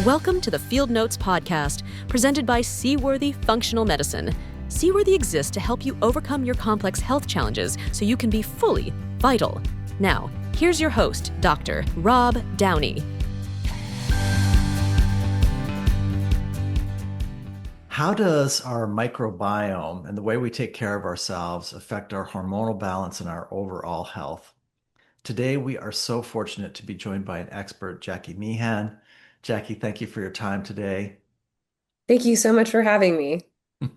Welcome to the Field Notes podcast, presented by Seaworthy Functional Medicine. Seaworthy exists to help you overcome your complex health challenges so you can be fully vital. Now, here's your host, Dr. Rob Downey. How does our microbiome and the way we take care of ourselves affect our hormonal balance and our overall health? Today, we are so fortunate to be joined by an expert, Jacqui Meehan. Jacqui, thank you for your time today. Thank you so much for having me. It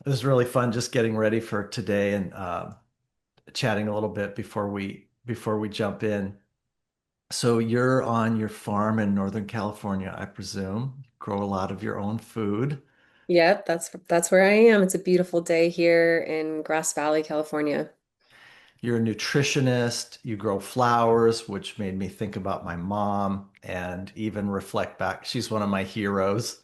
was really fun just getting ready for today and chatting a little bit before we jump in. So you're on your farm in Northern California, I presume. Grow a lot of your own food. Yep, that's where I am. It's a beautiful day here in Grass Valley, California. You're a nutritionist, you grow flowers, which made me think about my mom and even reflect back. She's one of my heroes,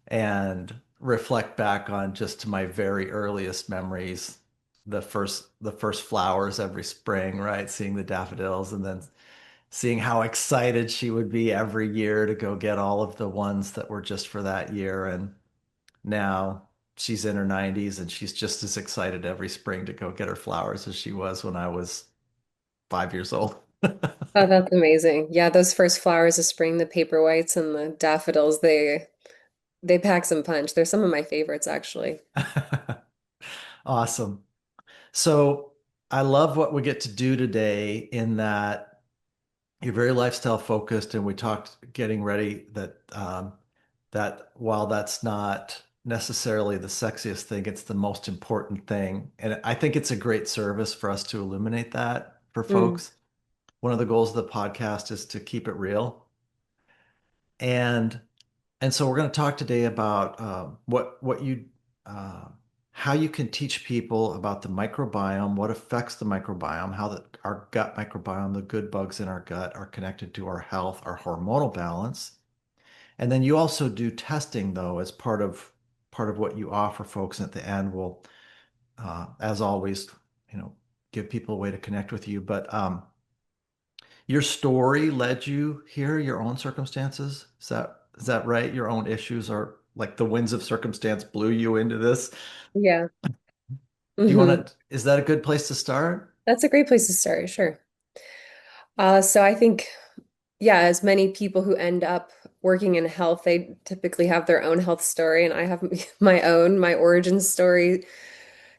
and reflect back on just my very earliest memories, the first flowers every spring, right? Seeing the daffodils and then seeing how excited she would be every year to go get all of the ones that were just for that year. And now she's in her 90s and she's just as excited every spring to go get her flowers as she was when I was 5 years old. Oh, that's amazing. Yeah, those first flowers of spring, the paper whites and the daffodils, they pack some punch. They're some of my favorites actually. Awesome. So I love what we get to do today in that you're very lifestyle focused, and we talked getting ready that while that's not necessarily the sexiest thing, it's the most important thing. And I think it's a great service for us to illuminate that for Mm, folks. One of the goals of the podcast is to keep it real. And and so we're going to talk today about what you uh, how you can teach people about the microbiome, what affects the microbiome, how our gut microbiome, the good bugs in our gut, are connected to our health, our hormonal balance. And then you also do testing, though, as part of what you offer folks. And at the end, we'll, as always, give people a way to connect with you. But your story led you here, your own circumstances. Is that right? Your own issues are like the winds of circumstance blew you into this. yeah. Do you Hmm. want to, is that a good place to start? That's a great place to start, sure. So I think, yeah, as many people who end up working in health, they typically have their own health story, and I have my own. My origin story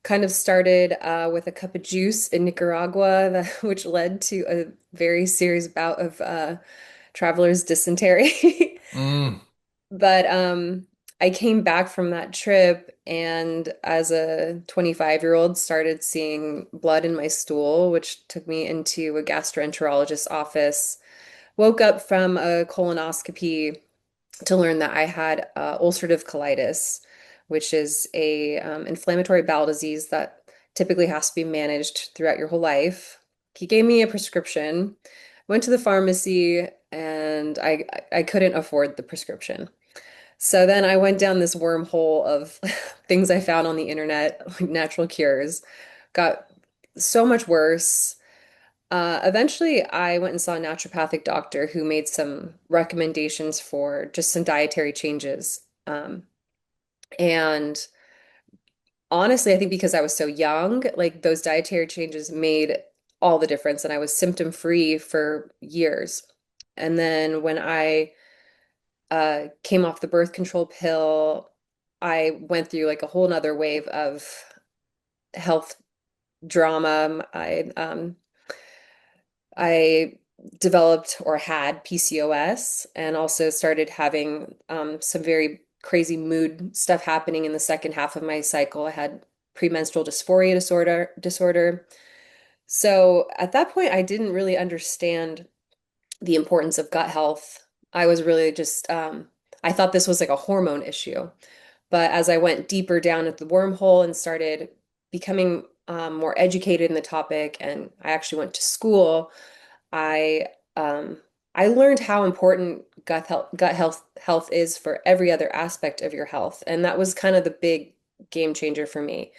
kind of started with a cup of juice in Nicaragua, which led to a very serious bout of traveler's dysentery. Mm. But I came back from that trip and as a 25-year-old started seeing blood in my stool, which took me into a gastroenterologist's office. Woke up from a colonoscopy to learn that I had ulcerative colitis, which is a inflammatory bowel disease that typically has to be managed throughout your whole life. He gave me a prescription, went to the pharmacy, and I couldn't afford the prescription. So then I went down this wormhole of things I found on the internet, like natural cures, got so much worse. Eventually, I went and saw a naturopathic doctor who made some recommendations for just some dietary changes. And honestly, I think because I was so young, like those dietary changes made all the difference, and I was symptom free for years. And then when I came off the birth control pill, I went through like a whole nother wave of health drama. I developed or had PCOS and also started having some very crazy mood stuff happening in the second half of my cycle. I had premenstrual dysphoria disorder. So at that point, I didn't really understand the importance of gut health. I was really just I thought this was like a hormone issue. But as I went deeper down at the wormhole and started becoming more educated in the topic, and I actually went to school, I um, I learned how important gut health is for every other aspect of your health, and that was kind of the big game changer for me.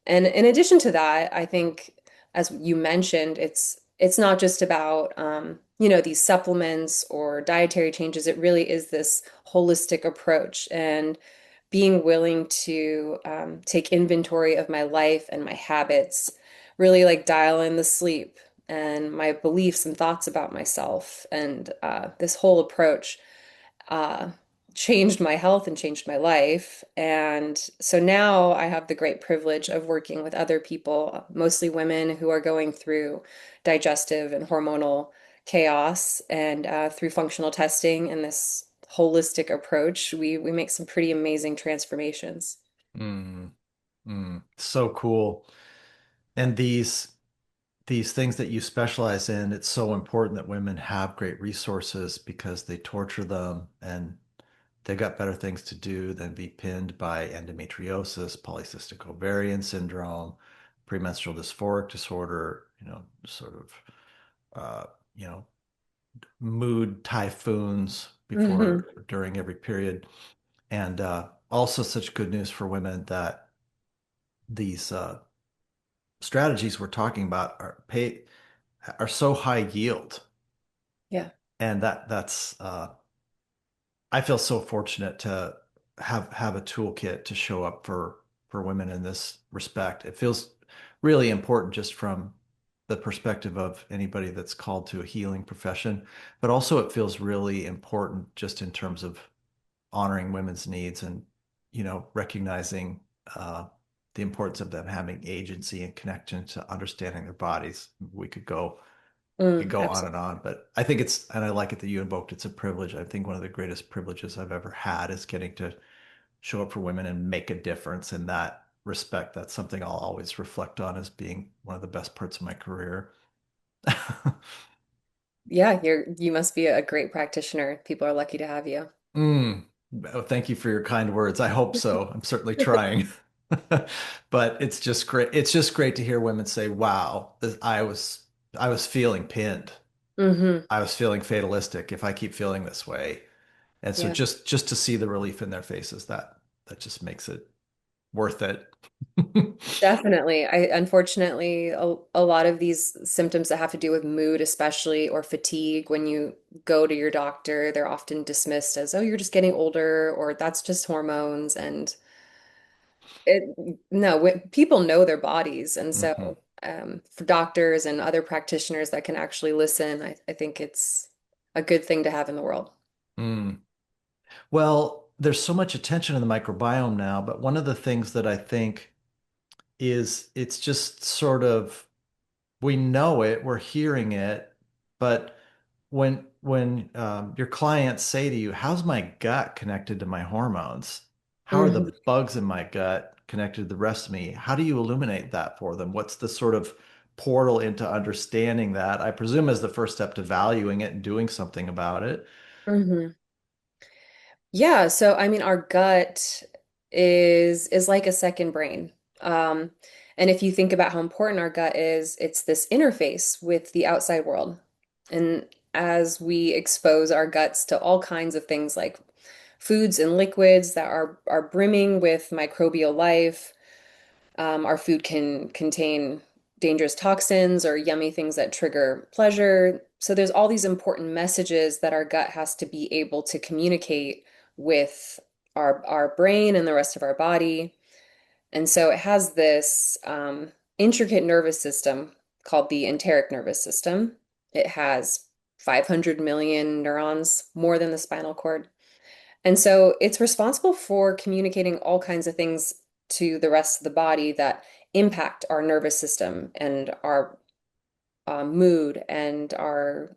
And in addition to that, I think, as you mentioned, it's not just about these supplements or dietary changes. It really is this holistic approach and being willing to take inventory of my life and my habits, really like dial in the sleep and my beliefs and thoughts about myself. And this whole approach uh, changed my health and changed my life. And so now I have the great privilege of working with other people, mostly women who are going through digestive and hormonal chaos. And through functional testing and this holistic approach, we make some pretty amazing transformations. Mm, so cool. And these things that you specialize in, it's so important that women have great resources because they torture them and they've got better things to do than be pinned by endometriosis, polycystic ovarian syndrome, premenstrual dysphoric disorder, sort of, uh, you know, mood typhoons Hmm. before, during every period. And also such good news for women that these strategies we're talking about are so high yield. Yeah. And that's I feel so fortunate to have a toolkit to show up for women in this respect. It feels really important just from the perspective of anybody that's called to a healing profession, but also it feels really important just in terms of honoring women's needs and recognizing uh, the importance of them having agency and connection to understanding their bodies. We could go on and Absolutely. on, but I think and I like it that you invoked it's a privilege. I think one of the greatest privileges I've ever had is getting to show up for women and make a difference in that respect. That's something I'll always reflect on as being one of the best parts of my career. Yeah, you must be a great practitioner. People are lucky to have you. Mm. Oh, thank you for your kind words. I hope so. I'm certainly trying. But it's just great. It's just great to hear women say, "Wow, I was feeling pinned. Hmm. I was feeling fatalistic if I keep feeling this way." And so Yeah. just to see the relief in their faces, that just makes it worth it. Definitely. I unfortunately a lot of these symptoms that have to do with mood, especially or fatigue, when you go to your doctor, they're often dismissed as, oh, you're just getting older, or that's just hormones. And it no, people know their bodies, and Mhm. so for doctors and other practitioners that can actually listen, I think it's a good thing to have in the world. Mm. Well, there's so much attention in the microbiome now, but one of the things that I think is it's just sort of we know it, we're hearing it, but when your clients say to you, "How's my gut connected to my hormones? How are the Mhm. bugs in my gut connected to the rest of me?" How do you illuminate that for them? What's the sort of portal into understanding that? I presume as the first step to valuing it and doing something about it. Mhm. Yeah, so I mean our gut is like a second brain. Um, and if you think about how important our gut is, it's this interface with the outside world. And as we expose our guts to all kinds of things like foods and liquids that are brimming with microbial life, our food can contain dangerous toxins or yummy things that trigger pleasure. So there's all these important messages that our gut has to be able to communicate with our brain and the rest of our body. And so it has this intricate nervous system called the enteric nervous system. It has 500 million neurons, more than the spinal cord. And so it's responsible for communicating all kinds of things to the rest of the body that impact our nervous system and our mood and our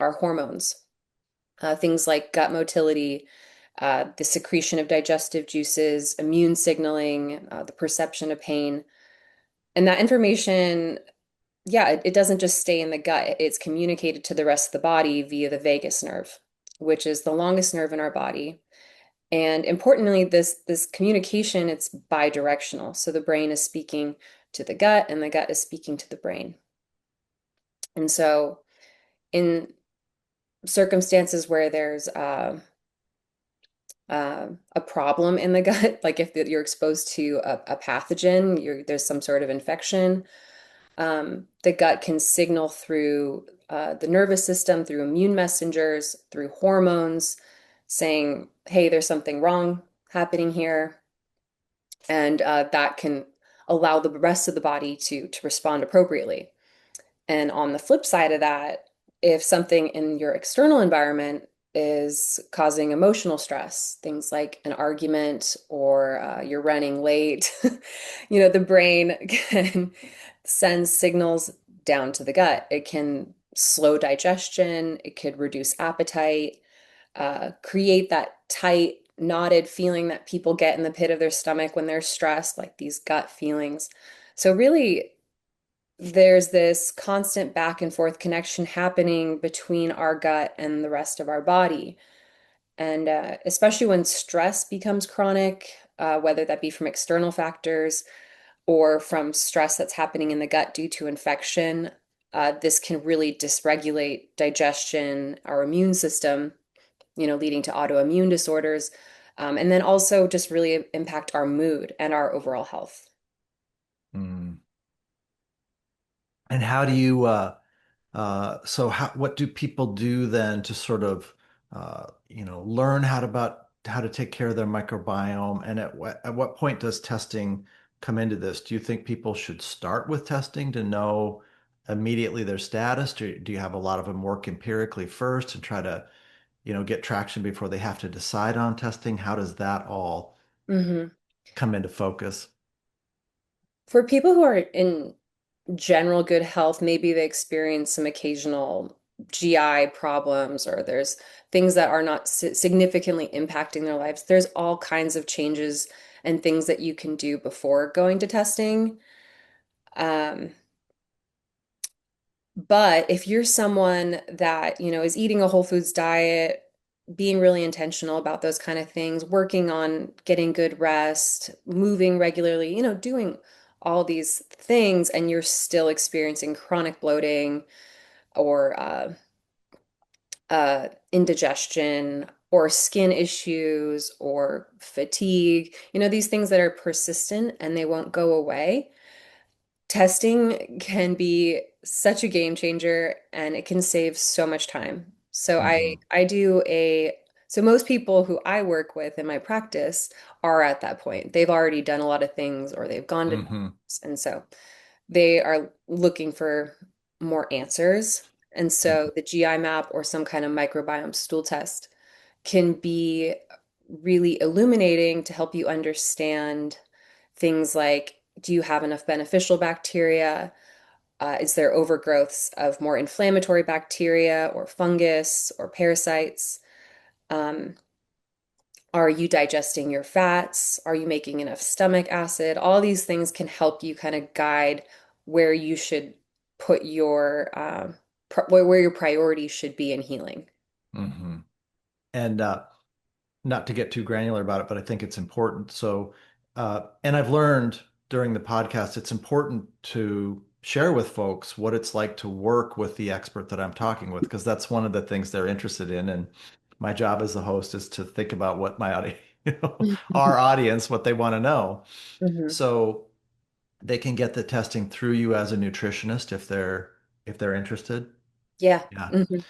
hormones. Things like gut motility, the secretion of digestive juices, immune signaling, the perception of pain. And that information, yeah, it doesn't just stay in the gut. It's communicated to the rest of the body via the vagus nerve, which is the longest nerve in our body. And importantly, this communication, it's bidirectional. So the brain is speaking to the gut and the gut is speaking to the brain. And so in circumstances where there's a problem in the gut, like if you're exposed to a pathogen, there's some sort of infection, The gut can signal through the nervous system, through immune messengers, through hormones, saying, hey, there's something wrong happening here. And that can allow the rest of the body to respond appropriately. And on the flip side of that, if something in your external environment is causing emotional stress, things like an argument or you're running late, the brain can send signals down to the gut. It can slow digestion, it could reduce appetite, create that tight, knotted feeling that people get in the pit of their stomach when they're stressed, like these gut feelings. So, really, there's this constant back and forth connection happening between our gut and the rest of our body. And especially when stress becomes chronic, whether that be from external factors or from stress that's happening in the gut due to infection, this can really dysregulate digestion, our immune system, leading to autoimmune disorders, and then also just really impact our mood and our overall health. Mm. And how do you so what do people do then to sort of learn how to take care of their microbiome? And at what point does testing come into this? Do you think people should start with testing to know immediately their status? Do you have a lot of them work empirically first and try to, get traction before they have to decide on testing? How does that all Hmm. come into focus? For people who are in general good health, maybe they experience some occasional GI problems or there's things that are not significantly impacting their lives. There's all kinds of changes and things that you can do before going to testing. Um, But if you're someone that, is eating a whole foods diet, being really intentional about those kind of things, working on getting good rest, moving regularly, doing all these things, and you're still experiencing chronic bloating or indigestion or skin issues or fatigue, these things that are persistent and they won't go away. Testing can be such a game changer and it can save so much time. So I Hmm. I do a so most people who I work with in my practice are at that point. They've already done a lot of things or they've gone to Hmm. doctors, and so they are looking for more answers. And so the GI map or some kind of microbiome stool test can be really illuminating to help you understand things like, do you have enough beneficial bacteria? Is there overgrowths of more inflammatory bacteria or fungus or parasites? Um, are you digesting your fats? Are you making enough stomach acid? All these things can help you kind of guide where you should put your where your priorities should be in healing. Hmm. And not to get too granular about it, but I think it's important. So, and I've learned during the podcast, it's important to share with folks what it's like to work with the expert that I'm talking with, because that's one of the things they're interested in. And my job as the host is to think about what my audience, our audience, what they want to know. Mhm. So they can get the testing through you as a nutritionist if they're interested. Yeah. Yeah. Mhm.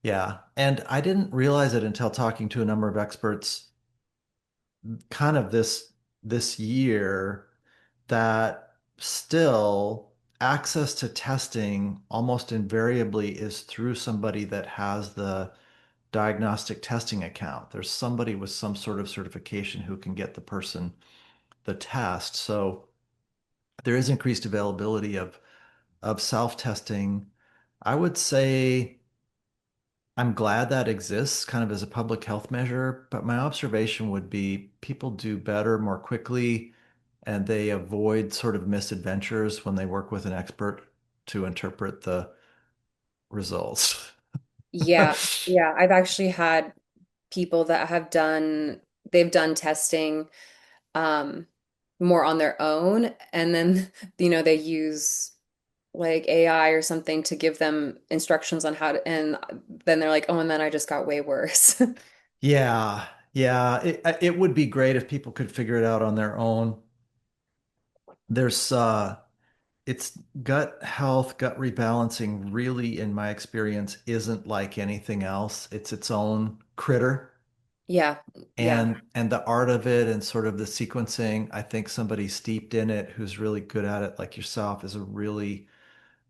Yeah. And I didn't realize it until talking to a number of experts kind of this year that still access to testing almost invariably is through somebody that has the diagnostic testing account. There's somebody with some sort of certification who can get the person the test. So there is increased availability of self-testing. I would say I'm glad that exists kind of as a public health measure, but my observation would be people do better more quickly and they avoid sort of misadventures when they work with an expert to interpret the results. Yeah. Yeah. I've actually had people that they've done testing um more on their own and then they use like AI or something to give them instructions on how to, and then they're like, oh, and then I just got way worse. Yeah, yeah, it would be great if people could figure it out on there's it's gut health, gut rebalancing really, in my experience, isn't like anything else. It's its own critter. Yeah. Yeah. And the art of it and sort of the sequencing, I think somebody steeped in it who's really good at it, like yourself, is a really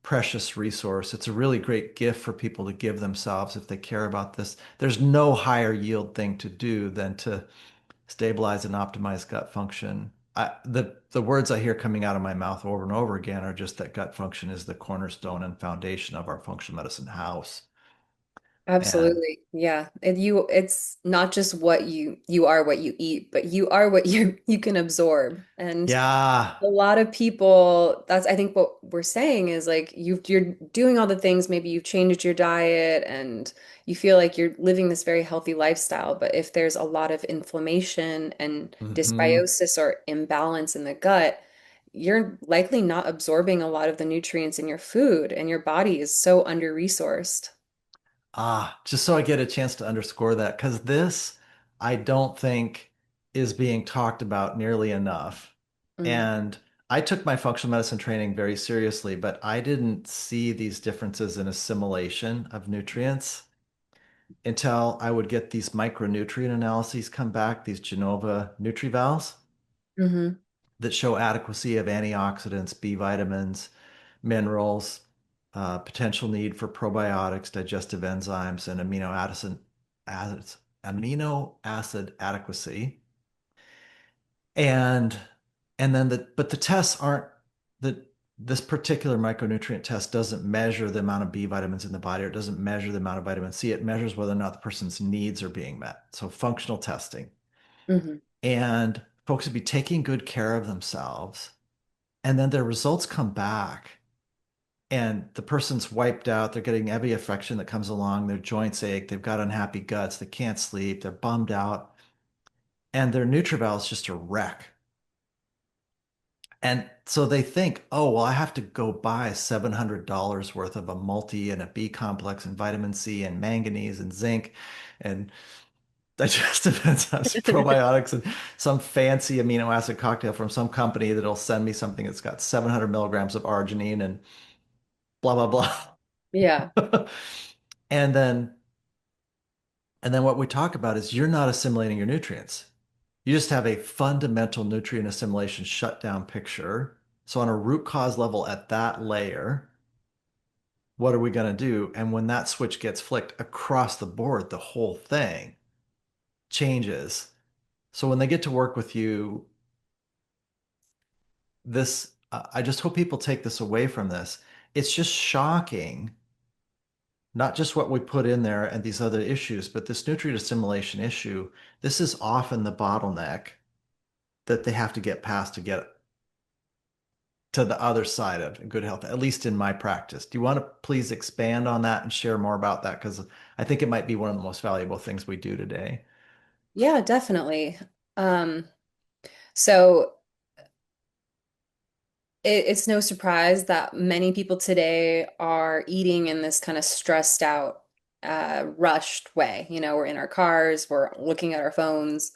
precious resource. It's a really great gift for people to give themselves if they care about this. There's no higher yield thing to do than to stabilize and optimize gut function. The words I hear coming out of my mouth over and over again are just that gut function is the cornerstone and foundation of our functional medicine house. And Absolutely. Yeah. It's not just you are what you eat, but you are what you can absorb. And yeah, a lot of people, that's I think what we're saying is like you're doing all the things, maybe you've changed your diet and you feel like you're living this very healthy lifestyle, but if there's a lot of inflammation and hmm dysbiosis or imbalance in the gut, you're likely not absorbing a lot of the nutrients in your food and your body is so under-resourced. just so I get a chance to underscore that, because this I don't think is being talked about nearly enough. Mm, And I took my functional medicine training very seriously, but I didn't see these differences in assimilation of nutrients until I would get these micronutrient analyses come back, these Genova NutriVals hmm that show adequacy of antioxidants, B vitamins, minerals, potential need for probiotics, digestive enzymes, and amino acid adequacy. And the tests aren't the this particular micronutrient test doesn't measure the amount of B vitamins in the body, or it doesn't measure the amount of vitamin C. It measures whether or not the person's needs are being met. So functional testing. hmm And folks would be taking good care of themselves, and then their results come back and the person's wiped out. They're getting every affection that comes along. Their joints ache. They've got unhappy guts. They can't sleep. They're bummed out. And their NutrIval is just a wreck. And so they think, oh, well, I have to go buy $700 worth of a multi and a B complex and vitamin C and manganese and zinc and digestive enzymes, probiotics, and some fancy amino acid cocktail from some company that'll send me something that's got 700 milligrams of arginine and blah, blah, Yeah. blah. And then what we talk about is you're not assimilating your nutrients. You just have a fundamental nutrient assimilation shutdown picture. So on a root cause level at that layer, what are we going to do? And when that switch gets flicked across the board, the whole thing changes. So when they get to work with you, I just hope people take this away from this. It's just shocking, not just what we put in there and these other issues, but this nutrient assimilation issue. This is often the bottleneck that they have to get past to get to the other side of good health, at least in my practice. Do you want to please expand on that and share more about that? Because I think it might be one of the most valuable things we do today. Yeah, definitely. Um, so it's no surprise that many people today are eating in this kind of stressed out, rushed way. You know, we're in our cars, we're looking at our phones.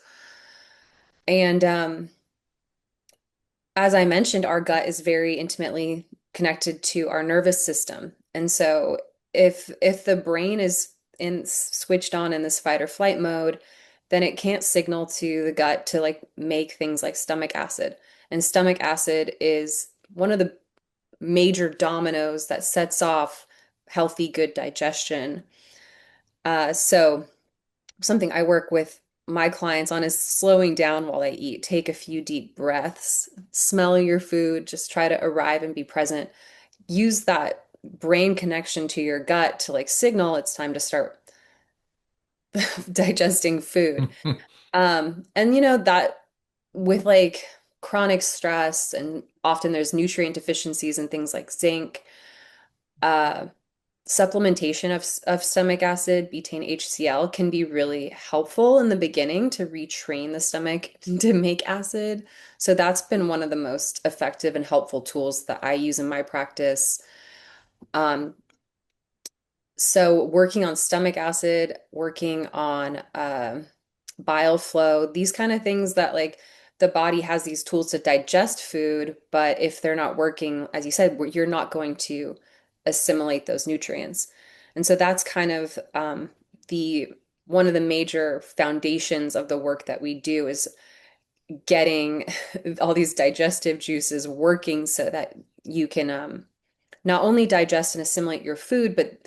And as I mentioned, our gut is very intimately connected to our nervous system. And so if the brain is in switched on in this fight or flight mode, then it can't signal to the gut to like make things like stomach acid. And stomach acid is one of the major dominoes that sets off healthy, good digestion. So something I work with my clients on is slowing down while they eat. Take a few deep breaths, smell your food, just try to arrive and be present. Use that brain connection to your gut to like signal it's time to start digesting food. And you know that with like chronic stress and often there's nutrient deficiencies and things like zinc, uh, supplementation of stomach acid, betaine HCl, can be really helpful in the beginning to retrain the stomach to make acid. So that's been one of the most effective and helpful tools that I use in my practice. Um, so working on stomach acid, working on bile flow, these kind of things that like the body has these tools to digest food, but if they're not working, as you said, you're not going to assimilate those nutrients. And so that's kind of the one of the major foundations of the work that we do is getting all these digestive juices working so that you can not only digest and assimilate your food, but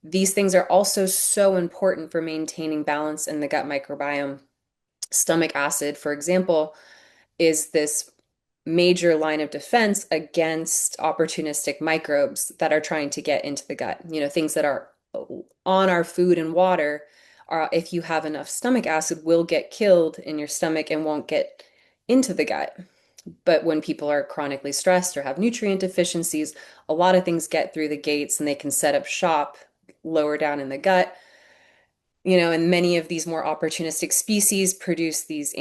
these things are also so important for maintaining balance in the gut microbiome. Stomach acid, for example, is this major line of defense against opportunistic microbes that are trying to get into the gut. Things that are on our food and water are, if you have enough stomach acid, will get killed in your stomach and won't get into the gut. But when people are chronically stressed or have nutrient deficiencies, a lot of things get through the gates and they can set up shop lower down in the gut. And many of these more opportunistic species produce these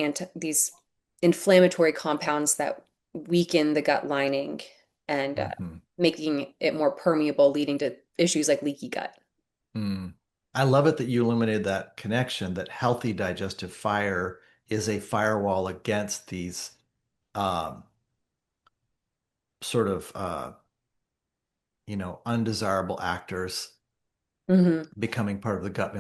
inflammatory compounds that weaken the gut lining and Mhm. making it more permeable, leading to issues like leaky gut. Mm. I love it that you illuminated that connection, that healthy digestive fire is a firewall against these um, sort of undesirable actors Hmm. becoming part of the gut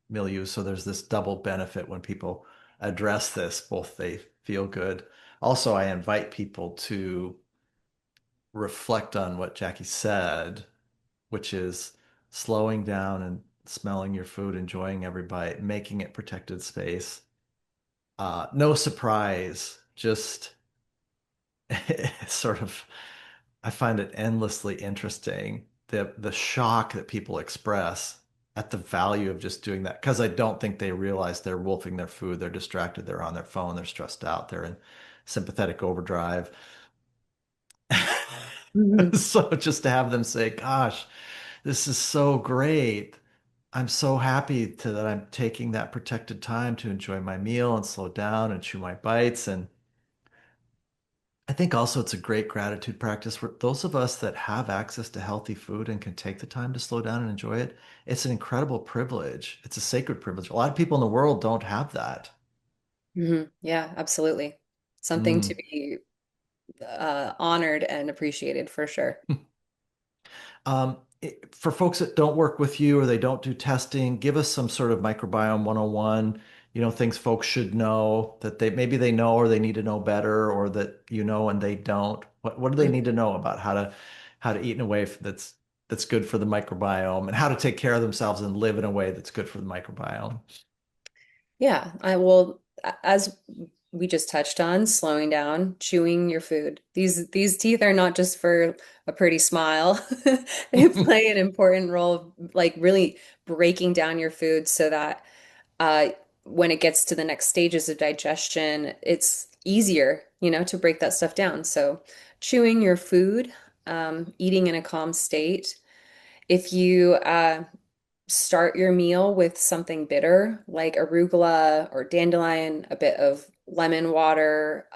milieu. So there's this double benefit when people address this, both they feel good. Also, I invite people to reflect on what Jacqui said, which is slowing down and smelling your food, enjoying every bite, making it protected space. No surprise, just sort of, I find it endlessly interesting the shock that people express at the value of just doing that because I don't think they realize they're wolfing their food, they're distracted, they're on their phone, they're stressed out, they're in sympathetic overdrive. Hmm. So just to have them say, "Gosh, this is so great. I'm so happy that I'm taking that protected time to enjoy my meal and slow down and chew my bites." And I think also it's a great gratitude practice for those of us that have access to healthy food and can take the time to slow down and enjoy it. It's an incredible privilege. It's a sacred privilege. A lot of people in the world don't have that. Hmm. Yeah, absolutely. Something to Mm. be honored and appreciated for sure. For folks that don't work with you or they don't do testing, give us some sort of microbiome 101, things folks should know that maybe they know or they need to know better or that and they don't. What do they need to know about how to eat in a way that's good for the microbiome and how to take care of themselves and live in a way that's good for the microbiome? Yeah, I will, as we just touched on, slowing down, chewing your food. These teeth are not just for a pretty smile. They play an important role, like really breaking down your food so that uh, when it gets to the next stages of digestion, it's easier, to break that stuff down. So chewing your food, eating in a calm state. If you start your meal with something bitter like arugula or dandelion, a bit of lemon water,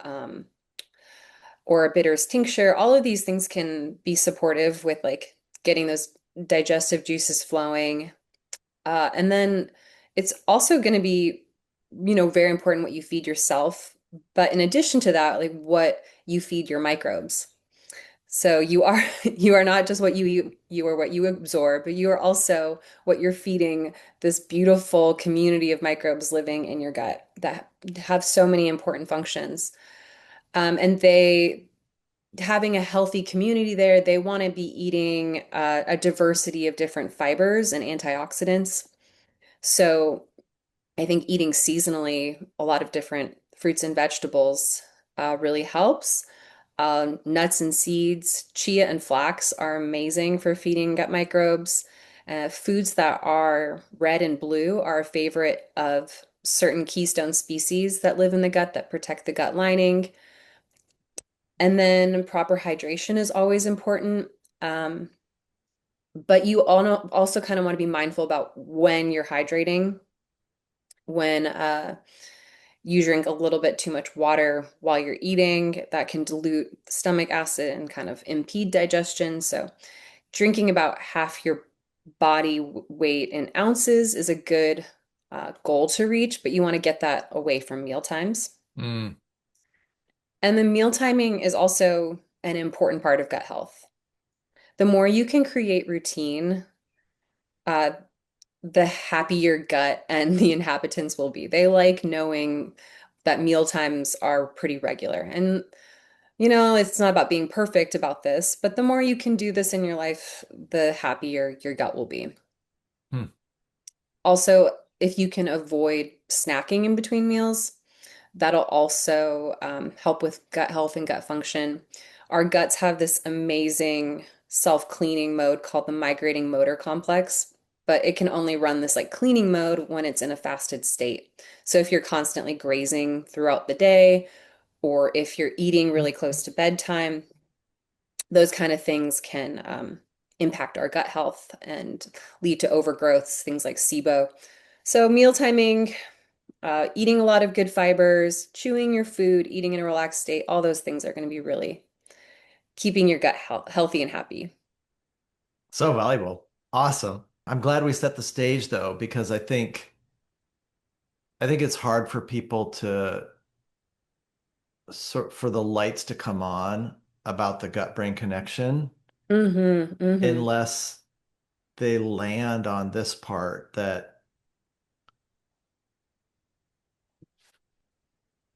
or a bitters tincture. All of these things can be supportive with like getting those digestive juices flowing. And then it's also going to be, very important what you feed yourself. But in addition to that, like what you feed your microbes. So you are you are not just what you eat, you are what you absorb, but you are also what you're feeding this beautiful community of microbes living in your gut that have so many important functions. And they having a healthy community there, they want to be eating a diversity of different fibers and antioxidants. So I think eating seasonally a lot of different fruits and vegetables really helps. Nuts and seeds, chia and flax are amazing for feeding gut microbes. Foods that are red and blue are a favorite of certain keystone species that live in the gut that protect the gut lining. And then proper hydration is always important. Um, but you also kind of want to be mindful about when you're hydrating. When you drink a little bit too much water while you're eating, that can dilute stomach acid and kind of impede digestion. So, drinking about half your body weight in ounces is a good goal to reach, but you want to get that away from meal times. Mm. And the meal timing is also an important part of gut health. The more you can create routine, uh, the happier your gut and the inhabitants will be. They like knowing that meal times are pretty regular. And, it's not about being perfect about this, but the more you can do this in your life, the happier your gut will be. Hmm. Also, if you can avoid snacking in between meals, that'll also help with gut health and gut function. Our guts have this amazing self-cleaning mode called the migrating motor complex, but it can only run this like cleaning mode when it's in a fasted state. So if you're constantly grazing throughout the day, or if you're eating really close to bedtime, those kind of things can impact our gut health and lead to overgrowths, things like SIBO. So meal timing, eating a lot of good fibers, chewing your food, eating in a relaxed state, all those things are going to be really keeping your gut healthy and happy. So valuable. Awesome. I'm glad we set the stage though, because I think it's hard for people to sort for the lights to come on about the gut brain connection Mm-hmm, mm-hmm, unless they land on this part that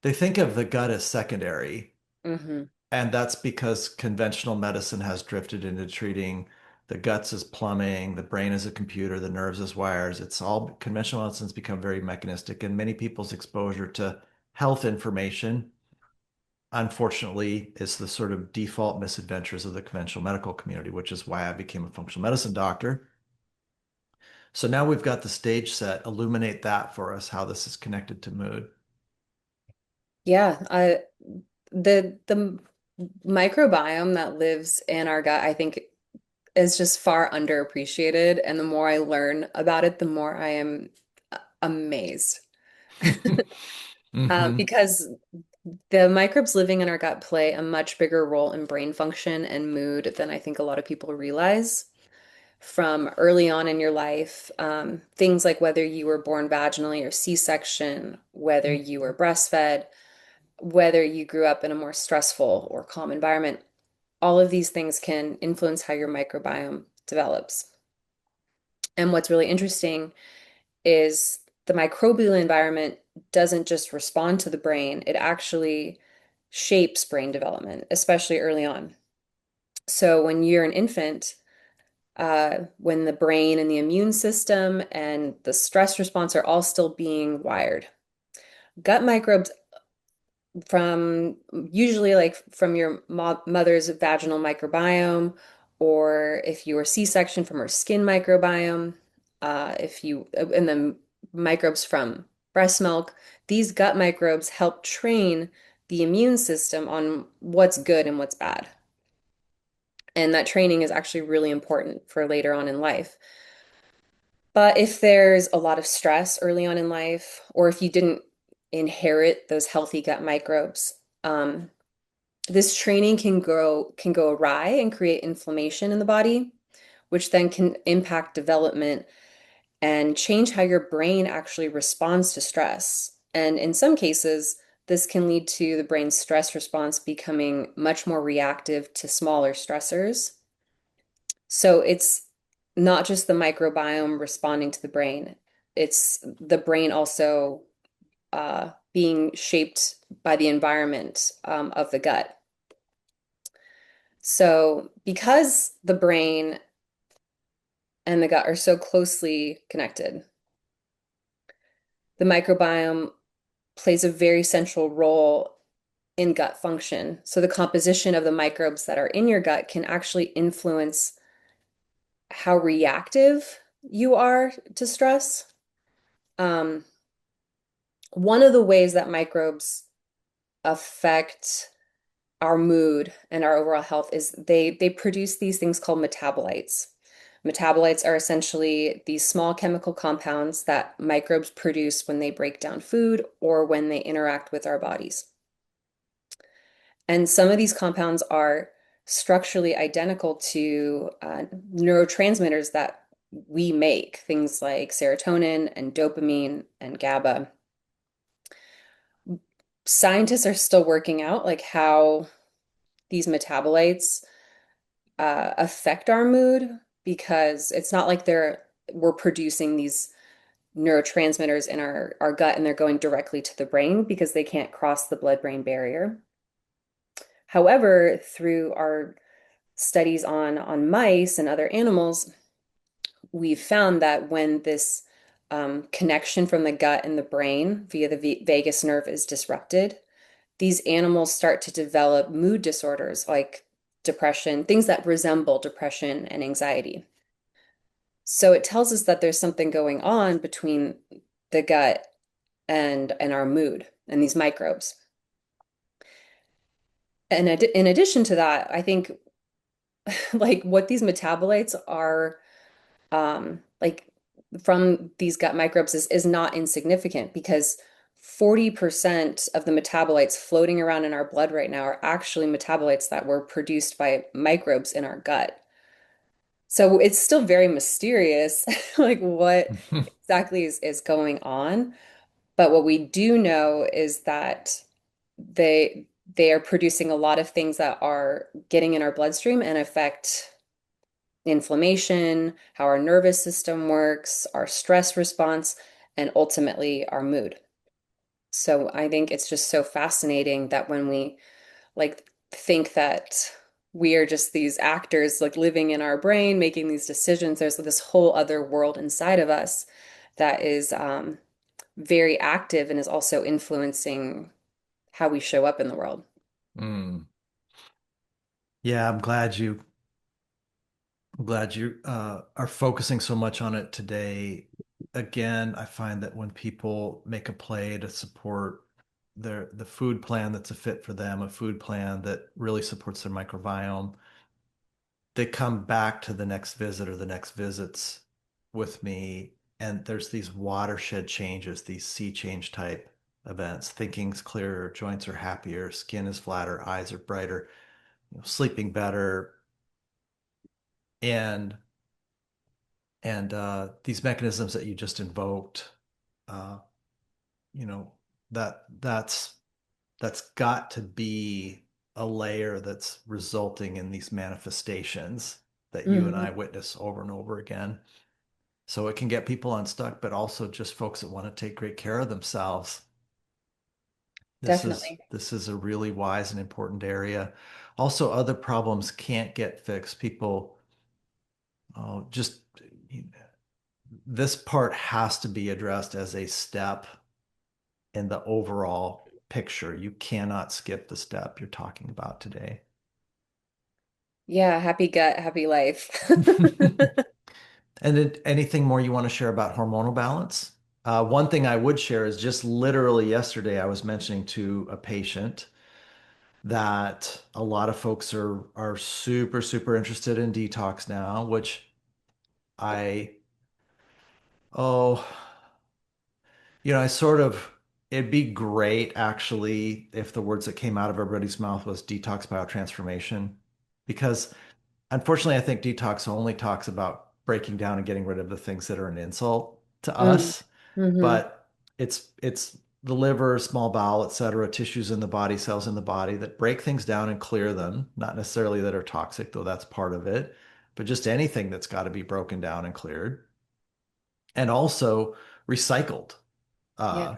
they think of the gut as secondary. mm-hmm. And that's because conventional medicine has drifted into treating the guts as plumbing, the brain as a computer, the nerves as wires. It's all conventional medicine's become very mechanistic, and many people's exposure to health information, unfortunately, is the sort of default misadventures of the conventional medical community, which is why I became a functional medicine doctor. So now we've got the stage set. Illuminate that for us, how this is connected to mood. Yeah, the microbiome that lives in our gut, I think, is just far underappreciated. And the more I learn about it, the more I am amazed. Hmm. Because the microbes living in our gut play a much bigger role in brain function and mood than I think a lot of people realize. From early on in your life, things like whether you were born vaginally or C-section, whether you were breastfed, whether you grew up in a more stressful or calm environment, all of these things can influence how your microbiome develops. And what's really interesting is the microbial environment doesn't just respond to the brain, it actually shapes brain development, especially early on. So when you're an infant, when the brain and the immune system and the stress response are all still being wired, gut microbes from usually like from your mother's vaginal microbiome, or if you were C-section from her skin microbiome, if you and then microbes from breast milk, these gut microbes help train the immune system on what's good and what's bad. And that training is actually really important for later on in life. But if there's a lot of stress early on in life, or if you didn't inherit those healthy gut microbes, this training can go awry and create inflammation in the body, which then can impact development and change how your brain actually responds to stress. And in some cases, this can lead to the brain's stress response becoming much more reactive to smaller stressors. So it's not just the microbiome responding to the brain, it's the brain also being shaped by the environment of the gut. So, because the brain and the gut are so closely connected, the microbiome plays a very central role in gut function. So, the composition of the microbes that are in your gut can actually influence how reactive you are to stress. Um, One of the ways that microbes affect our mood and our overall health is they produce these things called metabolites. Metabolites are essentially these small chemical compounds that microbes produce when they break down food or when they interact with our bodies. And some of these compounds are structurally identical to neurotransmitters that we make, things like serotonin and dopamine and GABA. Scientists are still working out like how these metabolites affect our mood because it's not like we're producing these neurotransmitters in our gut and they're going directly to the brain because they can't cross the blood-brain barrier. However, through our studies on mice and other animals, we've found that when this connection from the gut and the brain via the vagus nerve is disrupted, these animals start to develop mood disorders like depression, things that resemble depression and anxiety. So it tells us that there's something going on between the gut and our mood and these microbes. And in addition to that, I think like what these metabolites are like from these gut microbes is not insignificant because 40% of the metabolites floating around in our blood right now are actually metabolites that were produced by microbes in our gut. So it's still very mysterious, like what exactly is going on. But what we do know is that they are producing a lot of things that are getting in our bloodstream and affect inflammation, how our nervous system works, our stress response, and ultimately our mood. So I think it's just so fascinating that when we like think that we are just these actors like living in our brain, making these decisions, there's this whole other world inside of us that is very active and is also influencing how we show up in the world. Mm. Yeah, I'm glad you are focusing so much on it today. Again, I find that when people make a play to support the food plan that's a fit for them, a food plan that really supports their microbiome, they come back to the next visit or the next visits with me, and there's these watershed changes, these sea change type events. Thinking's clearer, joints are happier, skin is flatter, eyes are brighter, sleeping better, and these mechanisms that you just invoked, uh, you know, that's got to be a layer that's resulting in these manifestations that you and Hmm. I witness over and over again. So it can get people unstuck, but also just folks that want to take great care of themselves. Definitely. This is a really wise and important area. Also, other problems can't get fixed. People, just this part has to be addressed as a step in the overall picture. You cannot skip the step you're talking about today. Yeah, happy gut, happy life. And anything more you want to share about hormonal balance? One thing I would share is just literally yesterday, I was mentioning to a patient that a lot of folks are super, super interested in detox now, which I, oh, I sort of, it'd be great actually if the words that came out of everybody's mouth was detox biotransformation, because unfortunately, I think detox only talks about breaking down and getting rid of the things that are an insult to Mm. us, Hmm. but it's the liver, small bowel, et cetera, tissues in the body, cells in the body that break things down and clear them, not necessarily that are toxic, though that's part of it, but just anything that's got to be broken down and cleared and also recycled. Yeah. Uh,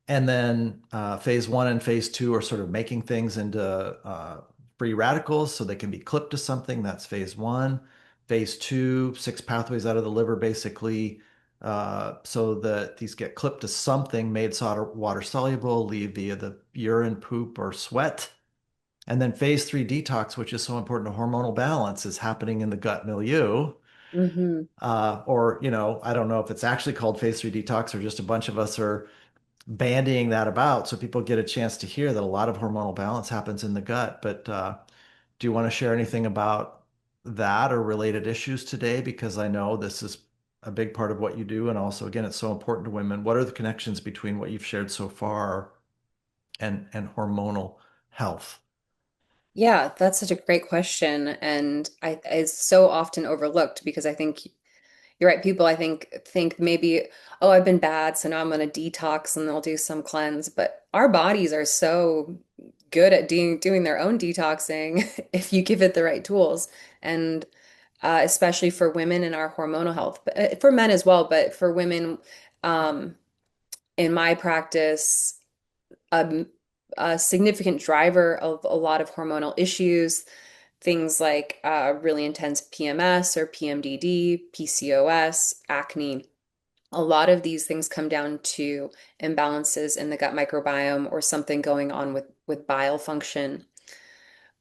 and then phase one and phase two are sort of making things into free radicals so they can be clipped to something. That's phase one. Phase two, six pathways out of the liver, basically, so that these get clipped to something made water soluble, leave via the urine, poop, or sweat. And then phase three detox, which is so important to hormonal balance, is happening in the gut milieu. Hmm. Or, I don't know if it's actually called phase three detox or just a bunch of us are bandying that about so people get a chance to hear that a lot of hormonal balance happens in the gut. But do you want to share anything about that or related issues today? Because I know this is a big part of what you do. And also, again, it's so important to women. What are the connections between what you've shared so far and hormonal health? Yeah, that's such a great question. And it's so often overlooked because I think You're right. People, I think maybe, oh, I've been bad, so now I'm going to detox and they'll do some cleanse. But our bodies are so good at doing their own detoxing if you give it the right tools. And especially for women in our hormonal health, but for men as well. But for women, um, in my practice, um, a significant driver of a lot of hormonal issues, things like really intense PMS or PMDD, PCOS, acne. A lot of these things come down to imbalances in the gut microbiome or something going on with bile function.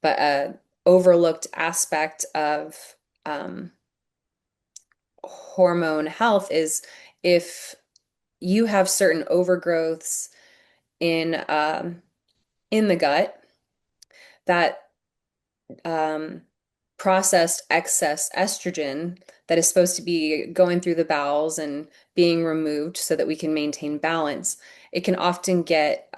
But a overlooked aspect of hormone health is if you have certain overgrowths in the gut that um, processed excess estrogen that is supposed to be going through the bowels and being removed so that we can maintain balance, it can often get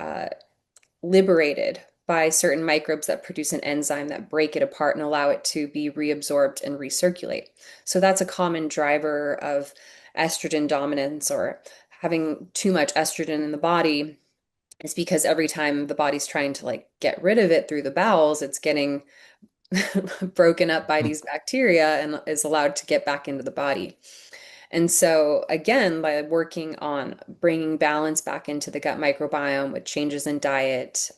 liberated by certain microbes that produce an enzyme that break it apart and allow it to be reabsorbed and recirculate. So that's a common driver of estrogen dominance or having too much estrogen in the body is because every time the body's trying to like get rid of it through the bowels, it's getting broken up by these bacteria and is allowed to get back into the body. And so, again, by working on bringing balance back into the gut microbiome with changes in diet,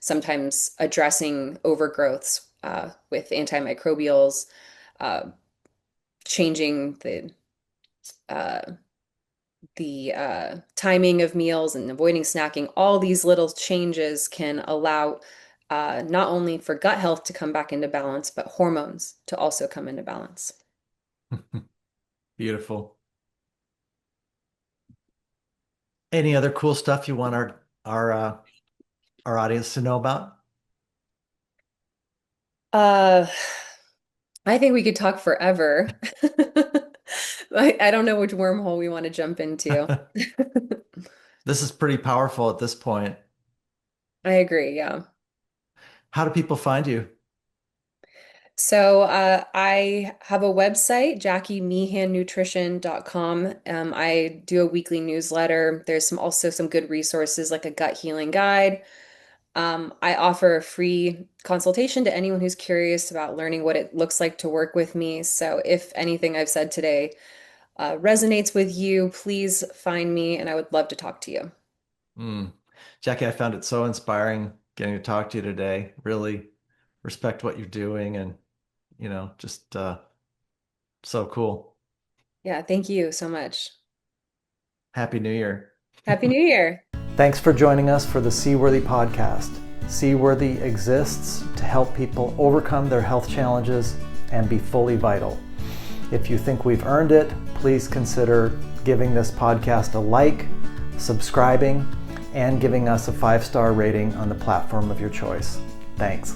sometimes addressing overgrowths with antimicrobials, changing the timing of meals and avoiding snacking, all these little changes can allow not only for gut health to come back into balance, but hormones to also come into balance. Beautiful. Any other cool stuff you want our audience to know about? I think we could talk forever. I don't know which wormhole we want to jump into. This is pretty powerful at this point. I agree, yeah. How do people find you? So I have a website, JacquiMeehanNutrition.com. I do a weekly newsletter. There's also some good resources like a gut healing guide. I offer a free consultation to anyone who's curious about learning what it looks like to work with me. So if anything I've said today resonates with you, please find me and I would love to talk to you. Jacqui, I found it so inspiring getting to talk to you today. Really respect what you're doing and, just so cool. Yeah, thank you so much. Happy New Year. Happy New Year. Thanks for joining us for the Seaworthy podcast. Seaworthy exists to help people overcome their health challenges and be fully vital. If you think we've earned it, please consider giving this podcast a like, subscribing, and giving us a 5-star rating on the platform of your choice. Thanks.